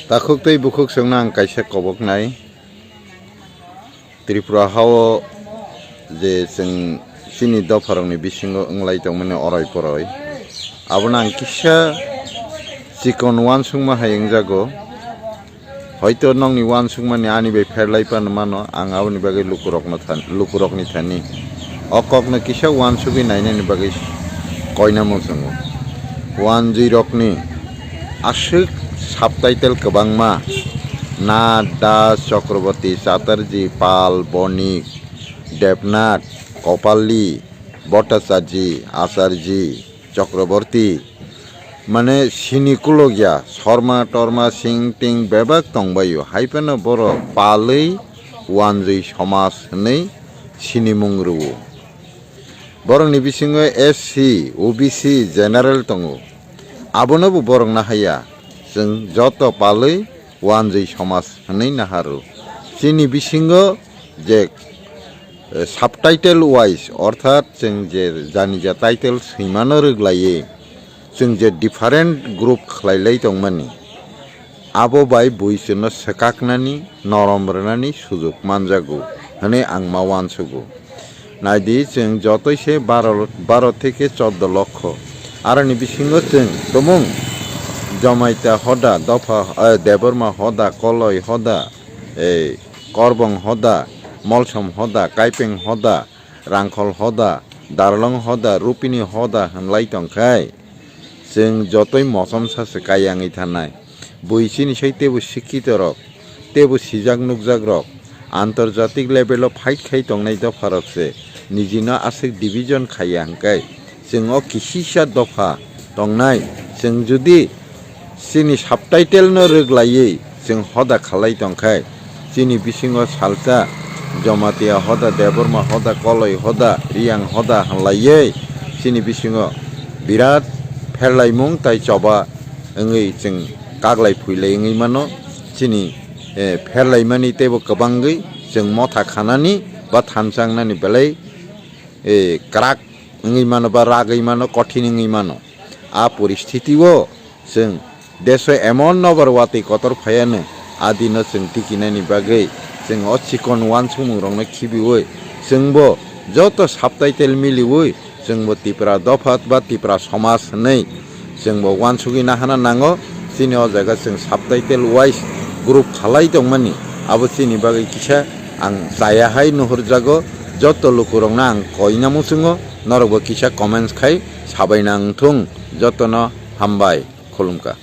Takuk tei bukuk sengnang kaisa kobok nai Tripura hao je seng sini dofarong ni bisingo englai tongmani oroi poroi abona ang kisa sikon wansungma hayeng jago hoito nong ni wansungma ni ani be ferlai pan mano ang aboni bagai lukurok ni thani okok na kisa wansugi naine ni bagai koina mo songo wanji rok ni asuk subtitle kebangma Na Das Chakraborty Chatterjee Pal Bonik Devnath Kopali Bhattacharjee Acharjee Chakraborty mane sinikulogia Sharma Torma Singh Ting bebak tongbayo haipeno boro palei wanjui somas nei sinimung ruwo borong ni bisingo SC OBC general tongo abono bo borong nahaya जों joto palei wanjui somas hanei naharu chini bisingo je subtitle wise অর্থাৎ जों je jani ja title singmano roglaye जों je different group khlailai tongmani abo bai buisono sakaknani noromrnani sujog manjago hane angma wansugo naidi जों jotoi se 12 থেকে 14 লক্ষ arani bisingo जों tomung জমাইতা হদা দফা দেবরমা হদা কলই হদা করবং হদা মলসম হদা কাইপেং হদা রাংখল হদা দারলং হদা রুপিনি হদা হনলাই তংখাই जों যতই মসম সাসে কায়াঙি থানায় বইসিনি সেই তেবু শিক্ষিত রক তেবু সিজাক নুকজাক রক আন্তর্জাতিক লেভেল ফাইট খাই তংনাই দফা রকছে নিজিনা আসে ডিভিজন খাইয়াংকাই जों অ কিসিসা দফা তংনাই जों যদি Sini subtitle no roglaye जों hoda khalai tongkhai chini bisingo salsa jomatia hoda deborma hoda koloi hoda riang hoda hanlaye chini bisingo birat pherlaimung tai choba engei जों kaglai phuilai engei mano chini pherlaimani tebo kabangei जों motha khanani ba thansangnani belai krak engei mano ba ragei mano kothin engei mano a poristitio जों দেশে এমন নবরওয়াতি কতর ফায়ানো আদিনো जों টিকিনানি বাগৈ जों অচিকন ওয়ানসুমুং রংনা খিবিওই जोंबो যত সাবটাইটেল মিলিওই जोंबो ত্রিপুরা দফাত বা ত্রিপুরা সমাজ নেই जोंबो ওয়ানসুগি নাহানা নাঙ্গো চিনি অ জায়গা जों সাবটাইটেল ওয়াইজ গ্রুপ খালাই দংমানি আবো চিনি বাগৈ কিসা আং জায়াহাই नुहुर জাগো যত লুকুরংনা আং কইনামুসুঙো নরবো কিসা কমেন্টস খাই সাবাইনাংথুং যতন হামবাই খুলুমকা